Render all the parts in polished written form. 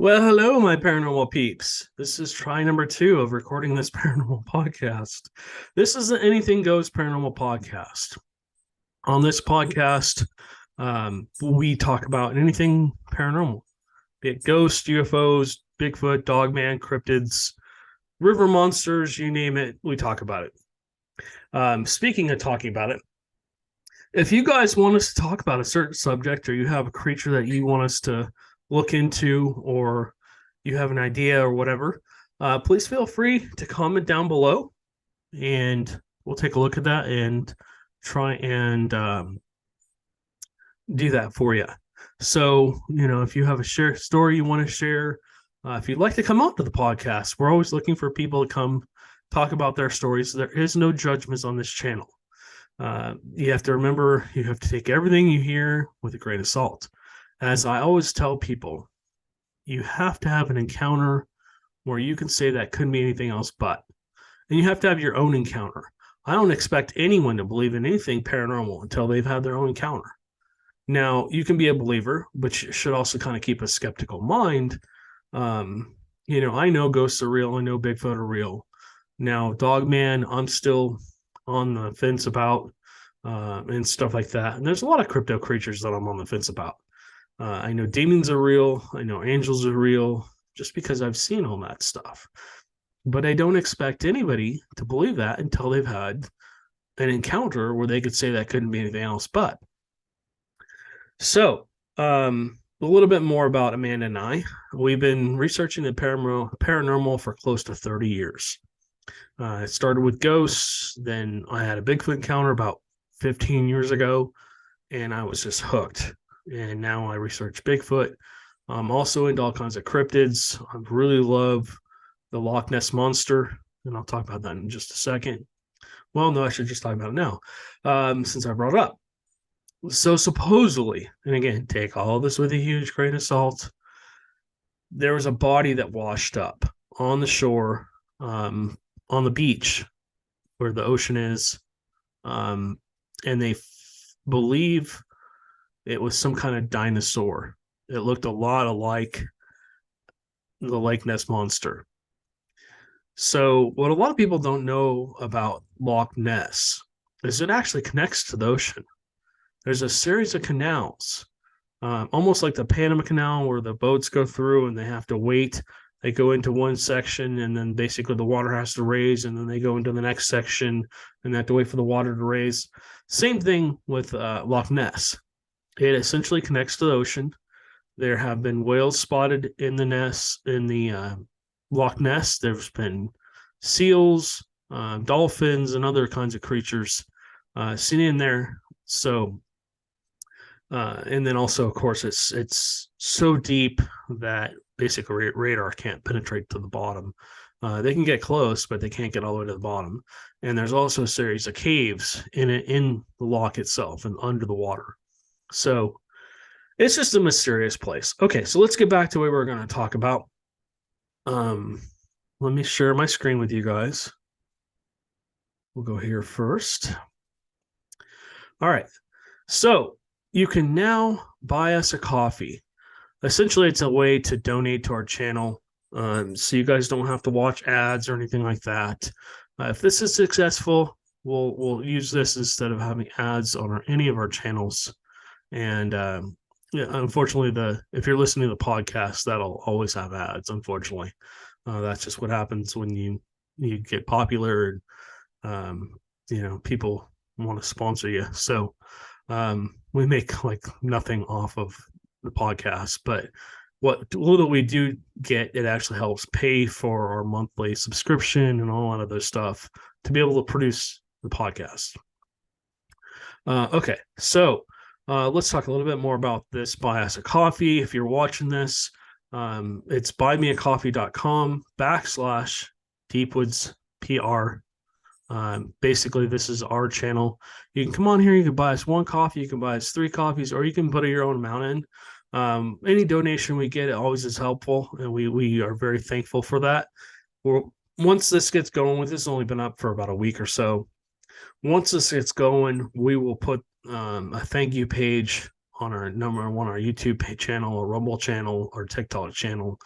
Well, hello, my paranormal peeps. This is try number 2 of recording this paranormal podcast. This is the Anything Goes Paranormal Podcast. On this podcast, we talk about anything paranormal, be it ghosts, UFOs, Bigfoot, Dogman, cryptids, river monsters, you name it, we talk about it. Speaking of talking about it, if you guys want us to talk about a certain subject or you have a creature that you want us to look into, or you have an idea or whatever, please feel free to comment down below and we'll take a look at that and try and do that for you. So, if you have a story you want to share, if you'd like to come on to the podcast, we're always looking for people to come talk about their stories. There is no judgments on this channel. You have to remember, you have to take everything you hear with a grain of salt. As I always tell people, you have to have an encounter where you can say that couldn't be anything else but. And you have to have your own encounter. I don't expect anyone to believe in anything paranormal until they've had their own encounter. Now, you can be a believer, but you should also kind of keep a skeptical mind. I know ghosts are real. I know Bigfoot are real. Now, Dogman, I'm still on the fence about and stuff like that. And there's a lot of crypto creatures that I'm on the fence about. I know demons are real. I know angels are real, just because I've seen all that stuff. But I don't expect anybody to believe that until they've had an encounter where they could say that couldn't be anything else but. So, a little bit more about Amanda and I. We've been researching the paranormal for close to 30 years. It started with ghosts. Then I had a Bigfoot encounter about 15 years ago, and I was just hooked. And now I research Bigfoot. I'm also into all kinds of cryptids. I really love the Loch Ness Monster, and I'll talk about that in just a second. Well, no, I should just talk about it now, since I brought it up. So supposedly, and again, take all this with a huge grain of salt, there was a body that washed up on the shore, on the beach where the ocean is, and they believe it was some kind of dinosaur. It looked a lot like the Loch Ness Monster. So what a lot of people don't know about Loch Ness is it actually connects to the ocean. There's a series of canals, almost like the Panama Canal, where the boats go through and they have to wait. They go into one section and then basically the water has to raise, and then they go into the next section and they have to wait for the water to raise. Same thing with Loch Ness. It essentially connects to the ocean. There have been whales spotted in the Loch Ness. There's been seals, dolphins, and other kinds of creatures seen in there. So, and then also, of course, it's so deep that basically radar can't penetrate to the bottom. They can get close, but they can't get all the way to the bottom. And there's also a series of caves in the loch itself and under the water. So it's just a mysterious place. Okay, so let's get back to what we're going to talk about. Let me share my screen with you guys. We'll go here first. All right. So you can now buy us a coffee. Essentially, it's a way to donate to our channel, so you guys don't have to watch ads or anything like that. If this is successful, we'll use this instead of having ads on any of our channels. And unfortunately, if you're listening to the podcast, that'll always have ads. Unfortunately, that's just what happens when you get popular and people want to sponsor you. So we make like nothing off of the podcast, but what little we do get, it actually helps pay for our monthly subscription and all that other stuff to be able to produce the podcast. Okay, so let's talk a little bit more about this Buy Us a Coffee. If you're watching this, it's buymeacoffee.com/DeepwoodsPR. Basically, this is our channel. You can come on here, you can buy us one coffee, you can buy us 3 coffees, or you can put your own amount in. Any donation we get, it always is helpful, and we are very thankful for that. Once this gets going, with this only been up for about a week or so. Once this gets going, we will put a thank you page on our number one, our YouTube channel, our Rumble channel, our TikTok channel,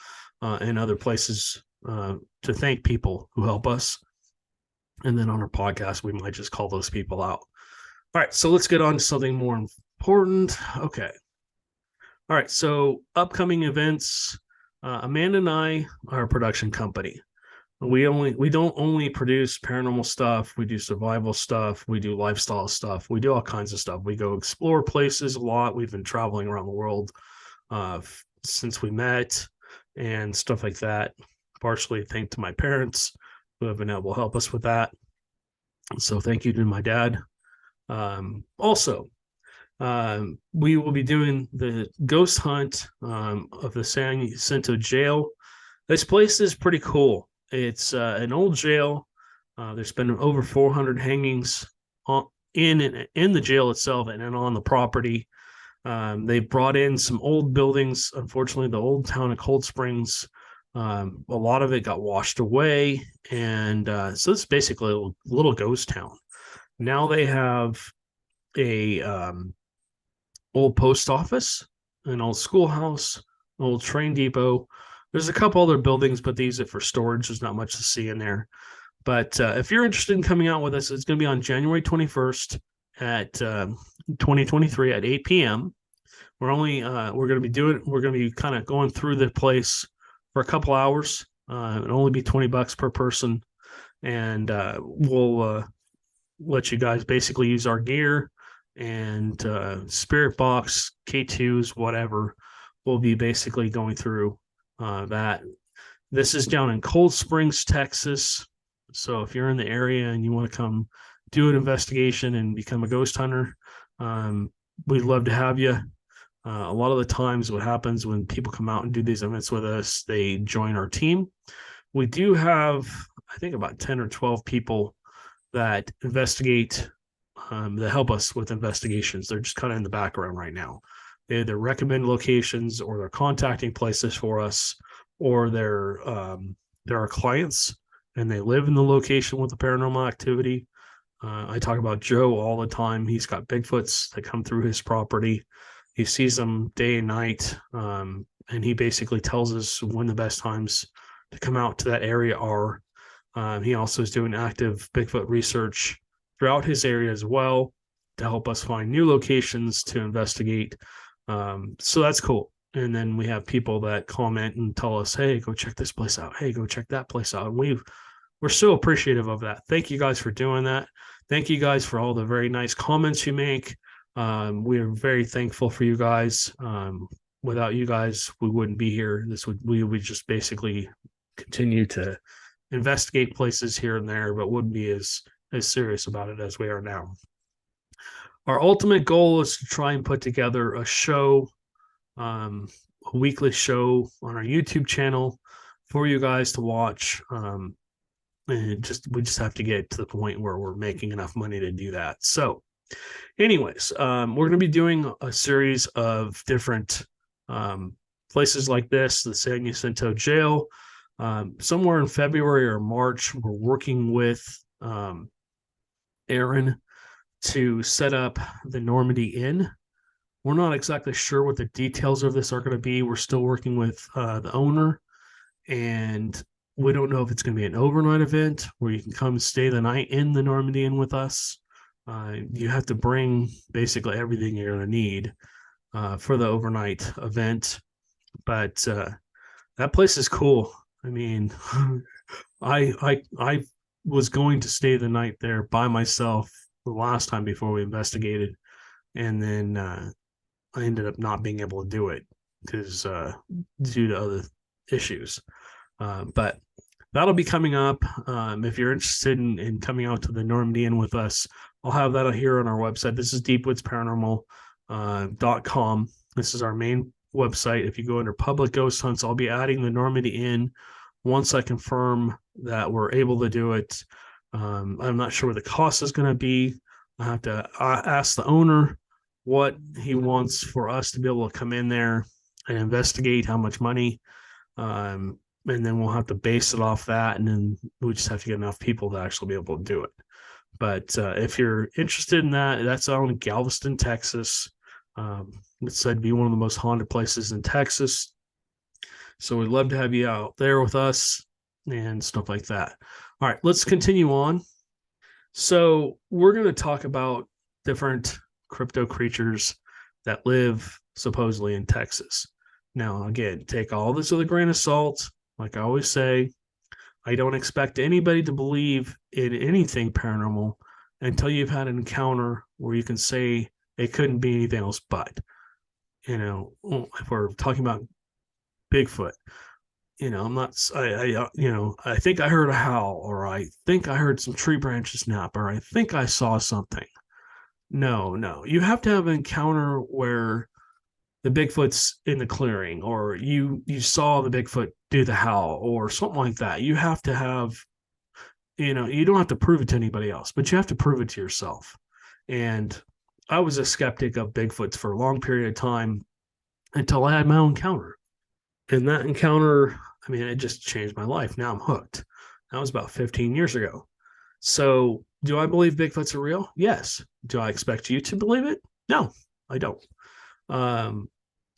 and other places to thank people who help us. And then on our podcast, we might just call those people out. All right, so let's get on to something more important. Okay. All right, so upcoming events. Amanda and I are a production company. We don't only produce paranormal stuff. We do survival stuff. We do lifestyle stuff. We do all kinds of stuff. We go explore places a lot. We've been traveling around the world since we met and stuff like that. Partially thanks to my parents who have been able to help us with that. So thank you to my dad. Also, we will be doing the ghost hunt of the San Jacinto jail. This place is pretty cool. It's an old jail. There's been over 400 hangings in the jail itself and then on the property. They brought in some old buildings. Unfortunately, the old town of Cold Springs, a lot of it got washed away. And so it's basically a little ghost town. Now they have a old post office, an old schoolhouse, an old train depot. There's a couple other buildings, but they use it for storage. There's not much to see in there. But if you're interested in coming out with us, it's going to be on January 21st at 2023 at 8 p.m. We're going to be kind of going through the place for a couple hours. It'll only be $20 per person. And we'll let you guys basically use our gear and spirit box, K2s, whatever. We'll be basically going through that. This is down in Cold Springs, Texas. So if you're in the area and you want to come do an investigation and become a ghost hunter, we'd love to have you. A lot of the times what happens when people come out and do these events with us, they join our team. We do have, I think, about 10 or 12 people that investigate, that help us with investigations. They're just kind of in the background right now. They either recommend locations or they're contacting places for us, or they're our clients and they live in the location with the paranormal activity. I talk about Joe all the time. He's got Bigfoots that come through his property. He sees them day and night, and he basically tells us when the best times to come out to that area are. He also is doing active Bigfoot research throughout his area as well to help us find new locations to investigate. So that's cool. And then we have people that comment and tell us, hey, go check this place out. Hey, go check that place out. And we're so appreciative of that. Thank you guys for doing that. Thank you guys for all the very nice comments you make. We are very thankful for you guys. Without you guys, we wouldn't be here. We would just basically continue to investigate places here and there, but wouldn't be as serious about it as we are now. Our ultimate goal is to try and put together a show, a weekly show on our YouTube channel for you guys to watch. And we just have to get to the point where we're making enough money to do that. So anyways, we're going to be doing a series of different places like this, the San Jacinto jail. Somewhere in February or March, we're working with Aaron to set up the Normandy Inn. We're not exactly sure what the details of this are going to be. We're still working with the owner, and we don't know if it's going to be an overnight event where you can come stay the night in the Normandy Inn with us. You have to bring basically everything you're going to need for the overnight event. But that place is cool. I mean, I was going to stay the night there by myself the last time before we investigated, and then I ended up not being able to do it because due to other issues. But that'll be coming up. If you're interested in coming out to the Normandy Inn with us, I'll have that here on our website. This is deepwoodsparanormal.com. This is our main website. If you go under public ghost hunts, I'll be adding the Normandy Inn once I confirm that we're able to do it. I'm not sure what the cost is going to be. I have to ask the owner what he wants for us to be able to come in there and investigate how much money. And then we'll have to base it off that. And then we just have to get enough people to actually be able to do it. But if you're interested in that, that's out in Galveston, Texas. It's said to be one of the most haunted places in Texas. So we'd love to have you out there with us and stuff like that. All right, let's continue on. So we're going to talk about different crypto creatures that live supposedly in Texas. Now, again, take all this with a grain of salt. Like I always say, I don't expect anybody to believe in anything paranormal until you've had an encounter where you can say it couldn't be anything else but. If we're talking about Bigfoot, I'm not, I think I heard a howl, or I think I heard some tree branches snap, or I think I saw something. No. You have to have an encounter where the Bigfoot's in the clearing, or you saw the Bigfoot do the howl, or something like that. You have to have, you don't have to prove it to anybody else, but you have to prove it to yourself. And I was a skeptic of Bigfoots for a long period of time until I had my own encounter. And that encounter, it just changed my life. Now I'm hooked. That was about 15 years ago. So do I believe Bigfoots are real? Yes. Do I expect you to believe it? No, I don't.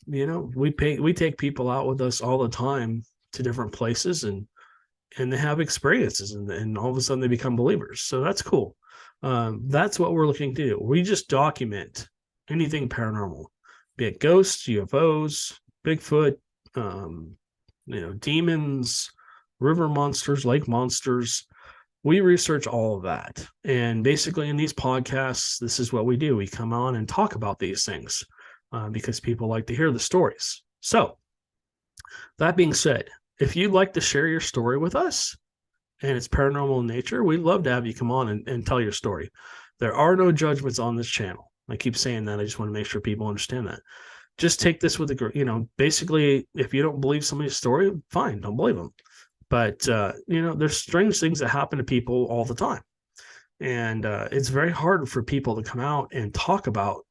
We take people out with us all the time to different places, and they have experiences, and all of a sudden they become believers. So that's cool. That's what we're looking to do. We just document anything paranormal, be it ghosts, UFOs, Bigfoot, demons, river monsters, lake monsters. We research all of that. And basically in these podcasts, this is what we do. We come on and talk about these things because people like to hear the stories. So that being said, if you'd like to share your story with us and it's paranormal in nature, we'd love to have you come on and tell your story. There are no judgments on this channel. I keep saying that. I just want to make sure people understand that. Just take this with basically, if you don't believe somebody's story, fine, don't believe them. But, there's strange things that happen to people all the time. And it's very hard for people to come out and talk about,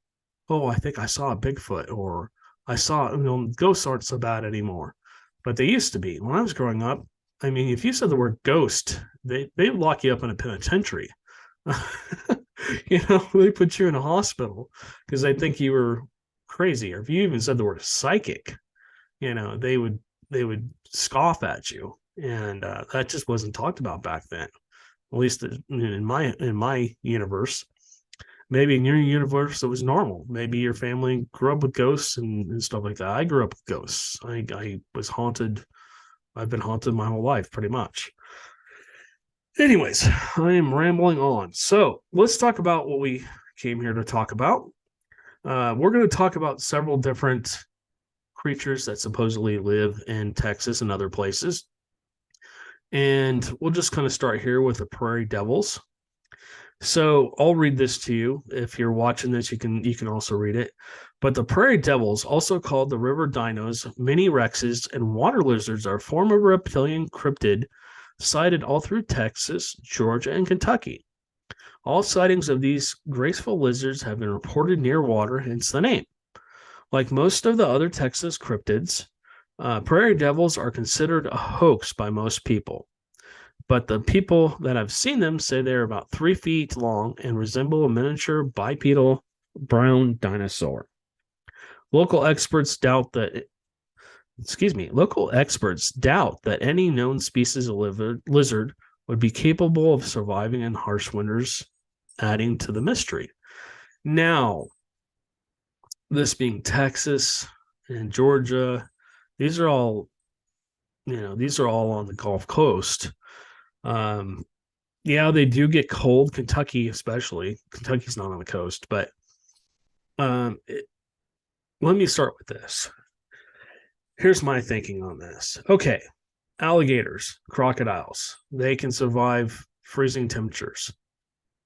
oh, I think I saw a Bigfoot, or I saw, ghosts aren't so bad anymore. But they used to be. When I was growing up, if you said the word ghost, they would lock you up in a penitentiary. They put you in a hospital because they think you were crazy. Or if you even said the word psychic, they would scoff at you. And that just wasn't talked about back then, at least in my universe. Maybe in your universe it was normal. Maybe your family grew up with ghosts and stuff like that. I grew up with ghosts. I was haunted. I've been haunted my whole life, pretty much. Anyways, I am rambling on. So let's talk about what we came here to talk about. We're going to talk about several different creatures that supposedly live in Texas and other places. And we'll just kind of start here with the prairie devils. So I'll read this to you. If you're watching this, you can also read it. But the prairie devils, also called the river dinos, mini rexes, and water lizards, are a form of reptilian cryptid sighted all through Texas, Georgia, and Kentucky. All sightings of these graceful lizards have been reported near water, hence the name. Like most of the other Texas cryptids, prairie devils are considered a hoax by most people. But the people that have seen them say they're about 3 feet long and resemble a miniature bipedal brown dinosaur. Local experts doubt that any known species of lizard would be capable of surviving in harsh winters, adding to the mystery. Now, this being Texas and Georgia, these are all on the Gulf Coast. They do get cold. Kentucky, especially. Kentucky's not on the coast, but let me start with this. Here's my thinking on this. Okay, alligators, crocodiles, they can survive freezing temperatures.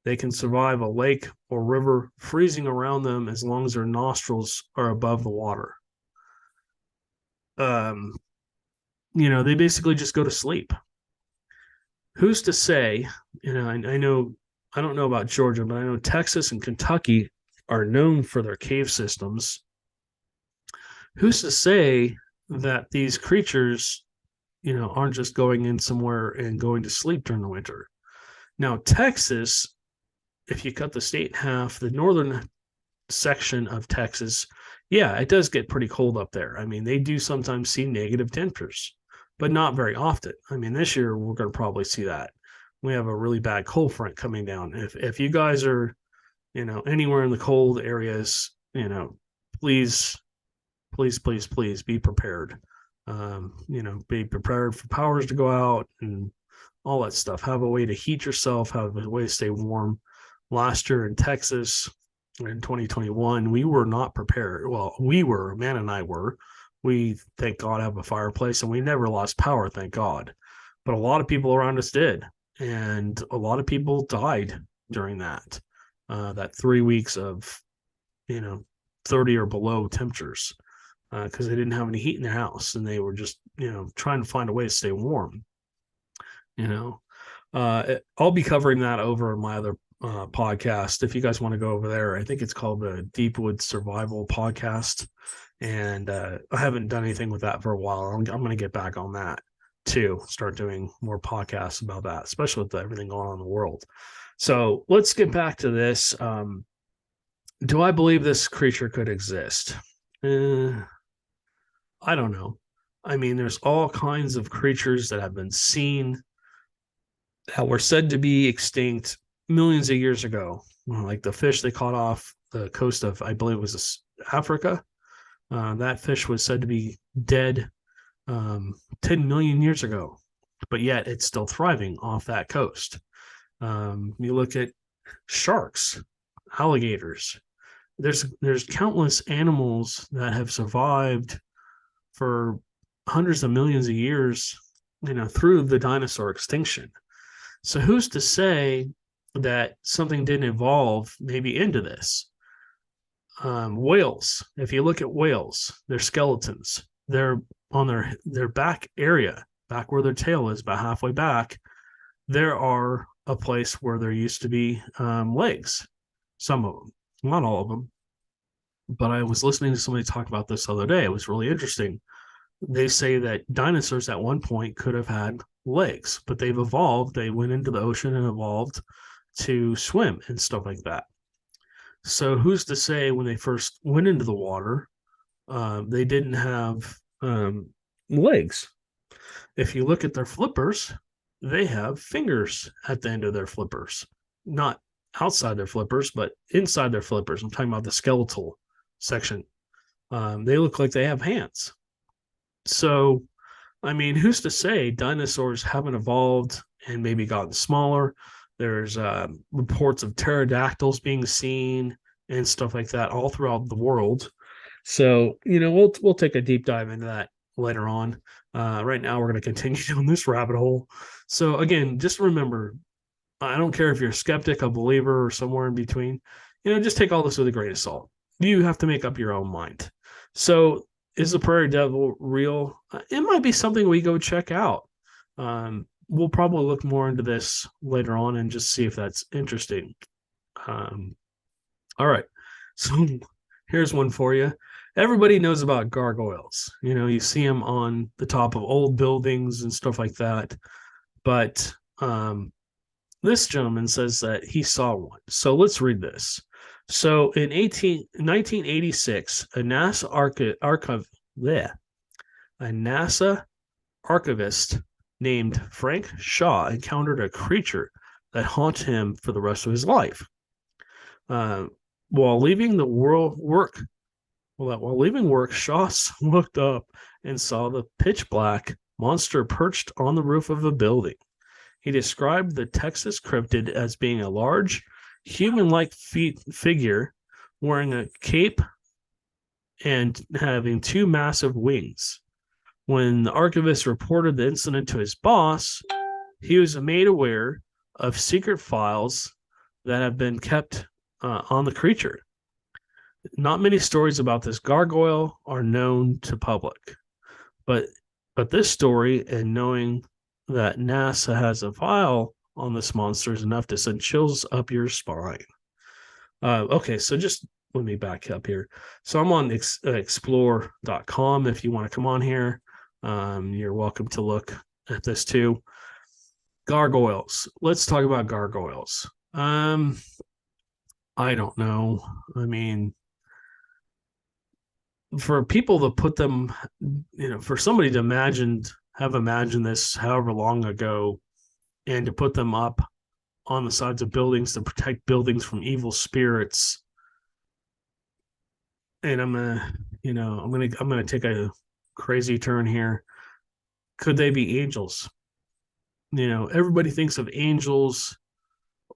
They can survive a lake or river freezing around them as long as their nostrils are above the water. They basically just go to sleep. Who's to say, I don't know about Georgia, but I know Texas and Kentucky are known for their cave systems. Who's to say that these creatures, aren't just going in somewhere and going to sleep during the winter? Now, Texas, if you cut the state in half, the northern section of Texas, yeah, it does get pretty cold up there. I mean, they do sometimes see negative temperatures, but not very often. I mean, this year we're going to probably see that. We have a really bad cold front coming down. If you guys are, anywhere in the cold areas, please, please, please, please be prepared. Be prepared for powers to go out and all that stuff. Have a way to heat yourself, have a way to stay warm. Last year in Texas, in 2021, we were not prepared. Well, man and I were. We, thank God, have a fireplace, and we never lost power, thank God. But a lot of people around us did, and a lot of people died during that 3 weeks of 30 or below temperatures, because they didn't have any heat in their house, and they were just trying to find a way to stay warm. I'll be covering that over in my other podcast. If you guys want to go over there, I think it's called the Deepwood Survival Podcast, and I haven't done anything with that for a while. I'm going to get back on that too, start doing more podcasts about that, especially with everything going on in the world. So let's get back to this. Do I believe this creature could exist? I don't know. I mean, there's all kinds of creatures that have been seen that were said to be extinct millions of years ago, like the fish they caught off the coast of, I believe it was Africa. That fish was said to be dead 10 million years ago, but yet it's still thriving off that coast. You look at sharks, alligators. There's countless animals that have survived for hundreds of millions of years, through the dinosaur extinction. So who's to say that something didn't evolve maybe into this? Whales. If you look at whales, their skeletons, they're on their back area, back where their tail is, about halfway back. There are a place where there used to be legs. Some of them, not all of them. But I was listening to somebody talk about this the other day. It was really interesting. They say that dinosaurs at one point could have had legs, but they've evolved. They went into the ocean and evolved to swim and stuff like that. So who's to say when they first went into the water, they didn't have legs? If you look at their flippers, they have fingers at the end of their flippers, not outside their flippers, but inside their flippers. I'm talking about the skeletal section. They look like they have hands. So, I mean, who's to say dinosaurs haven't evolved and maybe gotten smaller? There's reports of pterodactyls being seen and stuff like that all throughout the world. So, we'll take a deep dive into that later on. Right now, we're going to continue down this rabbit hole. So, again, just remember, I don't care if you're a skeptic, a believer, or somewhere in between. Just take all this with a grain of salt. You have to make up your own mind. So, is the prairie devil real? It might be something we go check out. We'll probably look more into this later on and just see if that's interesting. All right. So here's one for you. Everybody knows about gargoyles. You see them on the top of old buildings and stuff like that. But this gentleman says that he saw one. So let's read this. So in 1986, a NASA archivist named Frank Shaw encountered a creature that haunted him for the rest of his life. While leaving work, Shaw looked up and saw the pitch black monster perched on the roof of a building. He described the Texas cryptid as being a large, human-like figure wearing a cape and having two massive wings. When the archivist reported the incident to his boss, he was made aware of secret files that have been kept on the creature. Not many stories about this gargoyle are known to public, but this story and knowing that NASA has a file on this monster is enough to send chills up your spine. Okay, so just let me back up here. So I'm on explore.com. If you want to come on here, you're welcome to look at this too. Gargoyles. Let's talk about gargoyles. I don't know. I mean, for people to put them, for somebody to have imagined this however long ago, and to put them up on the sides of buildings to protect buildings from evil spirits. And I'm gonna take a crazy turn here. Could they be angels? Everybody thinks of angels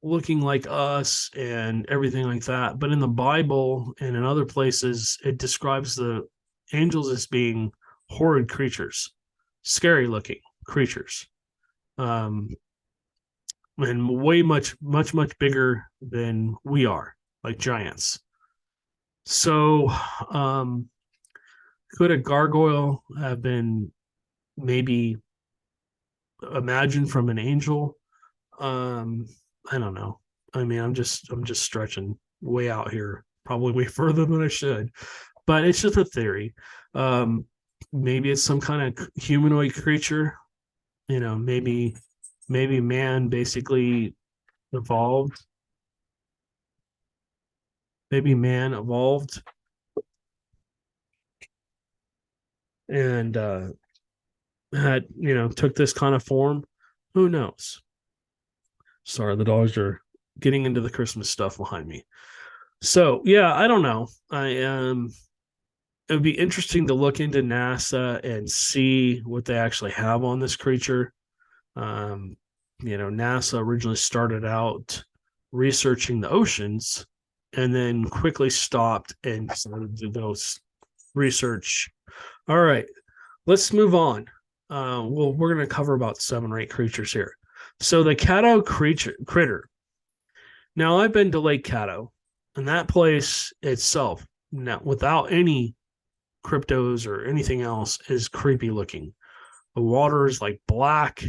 looking like us and everything like that. But in the Bible and in other places, it describes the angels as being horrid creatures, scary looking creatures, and way much bigger than we are, like giants. So, could a gargoyle have been maybe imagined from an angel? Um, I don't know. I mean, I'm just stretching way out here, probably way further than I should, but it's just a theory. Um, Maybe it's some kind of humanoid creature. Maybe man basically evolved. Maybe man evolved and had took this kind of form. Who knows? Sorry, the dogs are getting into the Christmas stuff behind me. So yeah, I don't know. It would be interesting to look into NASA and see what they actually have on this creature. NASA originally started out researching the oceans and then quickly stopped and decided to do those research. All right, let's move on. We're going to cover about 7 or 8 creatures here. So the Caddo critter. Now I've been to Lake Caddo, and that place itself, now without any cryptos or anything else, is creepy looking. The water is like black.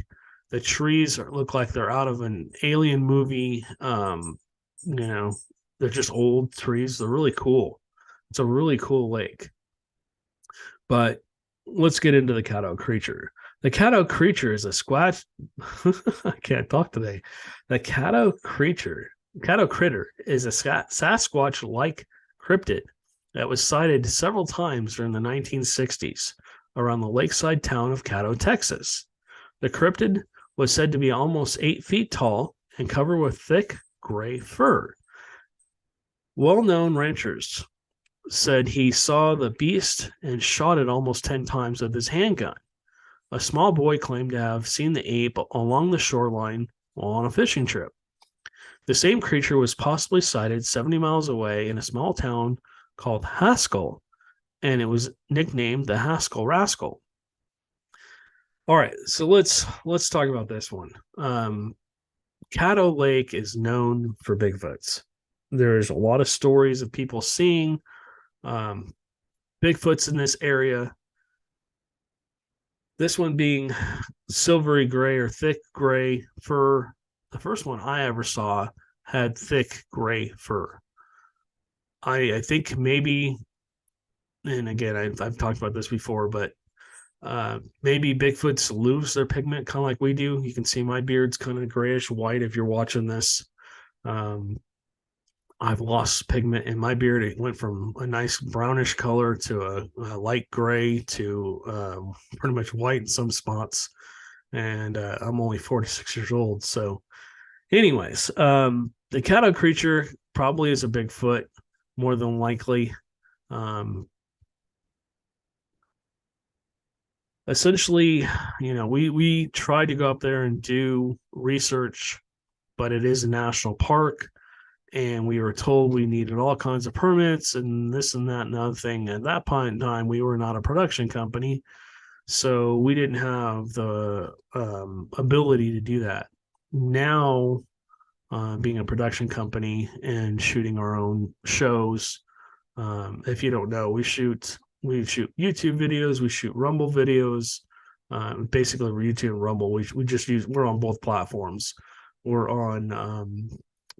The trees look like they're out of an alien movie. They're just old trees. They're really cool. It's a really cool lake. But let's get into the Caddo creature. The Caddo creature is a squatch. I can't talk today. The Caddo critter is a Sasquatch-like cryptid that was sighted several times during the 1960s around the lakeside town of Caddo, Texas. The cryptid was said to be almost 8 feet tall and covered with thick gray fur. Well-known ranchers said he saw the beast and shot it almost 10 times with his handgun. A small boy claimed to have seen the ape along the shoreline while on a fishing trip. The same creature was possibly sighted 70 miles away in a small town called Haskell, and it was nicknamed the Haskell Rascal. All right, so let's talk about this one. Caddo Lake is known for Bigfoots. There's a lot of stories of people seeing Bigfoots in this area. This one being silvery gray or thick gray fur. The first one I ever saw had thick gray fur. I think maybe, and again, I've talked about this before, but maybe Bigfoots lose their pigment kind of like we do. You can see my beard's kind of grayish white if you're watching this. I've lost pigment in my beard. It went from a nice brownish color to a light gray to pretty much white in some spots. And I'm only 46 years old. So, anyways, the Caddo creature probably is a Bigfoot, more than likely. Essentially, we tried to go up there and do research, but it is a national park. And we were told we needed all kinds of permits and this and that and the other thing. At that point in time, we were not a production company, so we didn't have the ability to do that. Now, being a production company and shooting our own shows, if you don't know, we shoot YouTube videos, we shoot Rumble videos. Basically, we're YouTube and Rumble. We're on both platforms. We're on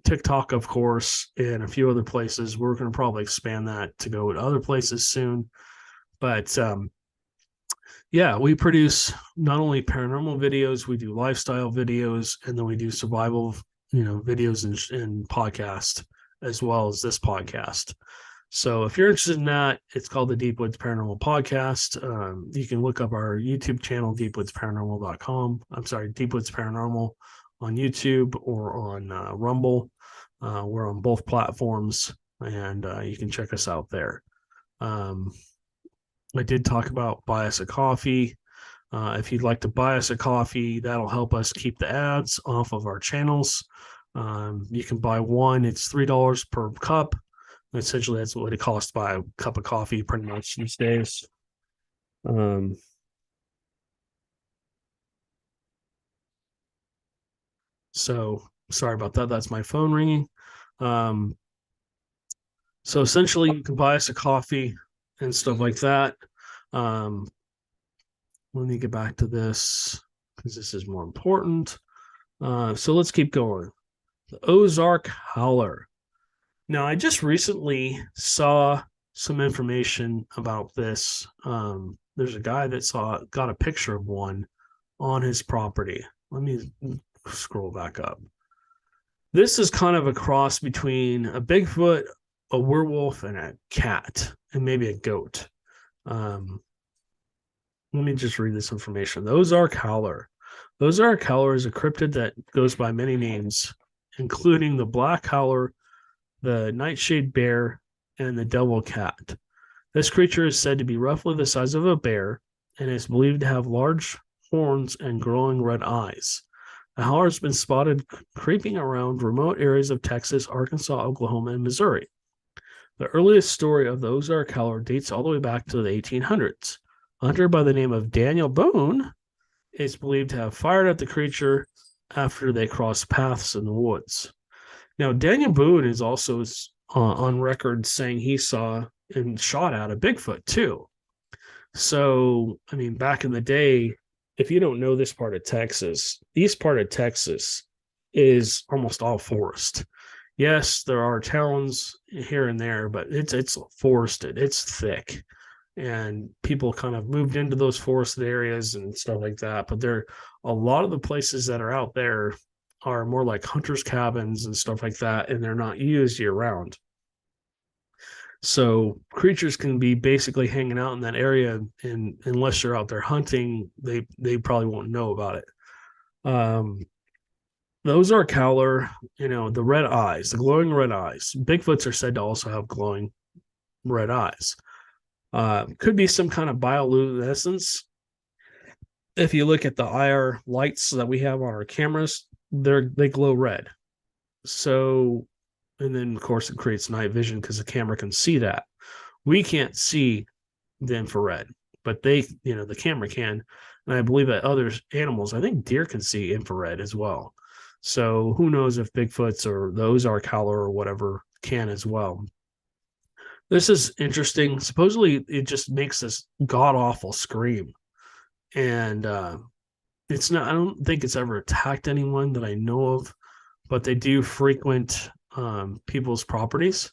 TikTok, of course, and a few other places. We're going to probably expand that to go to other places soon. But yeah, we produce not only paranormal videos, we do lifestyle videos, and then we do survival, videos and podcast as well as this podcast. So if you're interested in that, it's called the Deep Woods Paranormal Podcast. You can look up our YouTube channel, deepwoodsparanormal.com. I'm sorry, Deep Woods Paranormal on YouTube or on Rumble. We're on both platforms, and you can check us out there. I did talk about buy us a coffee. If you'd like to buy us a coffee, that'll help us keep the ads off of our channels. You can buy one. It's $3 per cup. Essentially, that's what it costs to buy a cup of coffee pretty much these days. So sorry about that. That's my phone ringing. So essentially, you can buy us a coffee and stuff like that. Let me get back to this because this is more important. So let's keep going. The Ozark Howler. Now, I just recently saw some information about this. There's a guy that got a picture of one on his property. Let me scroll back up. This is kind of a cross between a Bigfoot, a werewolf, and a cat, and maybe a goat. Let me just read this information. The Ozark Howler. The Ozark Howler is a cryptid that goes by many names, including the Black Howler, the Nightshade Bear, and the Devil Cat. This creature is said to be roughly the size of a bear and is believed to have large horns and glowing red eyes. The howler has been spotted creeping around remote areas of Texas, Arkansas, Oklahoma, and Missouri. The earliest story of the Ozark Howler dates all the way back to the 1800s. A hunter by the name of Daniel Boone is believed to have fired at the creature after they crossed paths in the woods. Now, Daniel Boone is also on record saying he saw and shot at a Bigfoot too. So, I mean, back in the day, if you don't know this part of Texas, east part of Texas is almost all forest. Yes, there are towns here and there, but it's forested. It's thick. And people kind of moved into those forested areas and stuff like that. But a lot of the places that are out there are more like hunters' cabins and stuff like that, and they're not used year round. So creatures can be basically hanging out in that area, and unless you're out there hunting, they probably won't know about it. The Ozark Howler, the red eyes, the glowing red eyes. Bigfoots are said to also have glowing red eyes. Could be some kind of bioluminescence. If you look at the IR lights that we have on our cameras, they glow red. So, and then of course it creates night vision because the camera can see that. We can't see the infrared, but the camera can. And I believe that other animals, I think deer can see infrared as well. So who knows if Bigfoots or the Ozark Howler or whatever can as well. This is interesting. Supposedly it just makes this god-awful scream. And it's not, I don't think it's ever attacked anyone that I know of, but they do frequent people's properties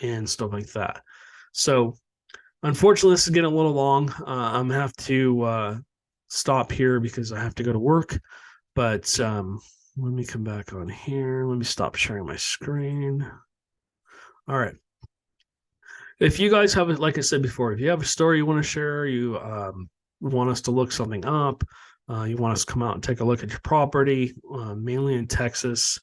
and stuff like that. So unfortunately, this is getting a little long. I'm going to have to stop here because I have to go to work. But let me come back on here. Let me stop sharing my screen. All right. If you guys have, like I said before, if you have a story you want to share, you want us to look something up, you want us to come out and take a look at your property, mainly in Texas,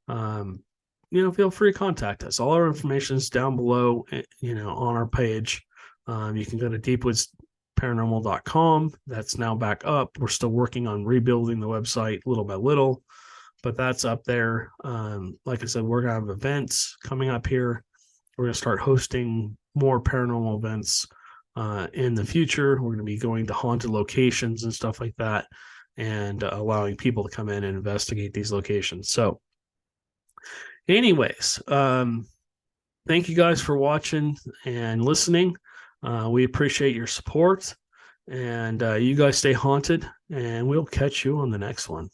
feel free to contact us. All our information is down below, on our page. You can go to deepwoodsparanormal.com. That's now back up. We're still working on rebuilding the website little by little, but that's up there. Like I said, we're going to have events coming up here. We're going to start hosting more paranormal events in the future. We're going to be going to haunted locations and stuff like that, and allowing people to come in and investigate these locations. So anyways, thank you guys for watching and listening. We appreciate your support, and you guys stay haunted, and we'll catch you on the next one.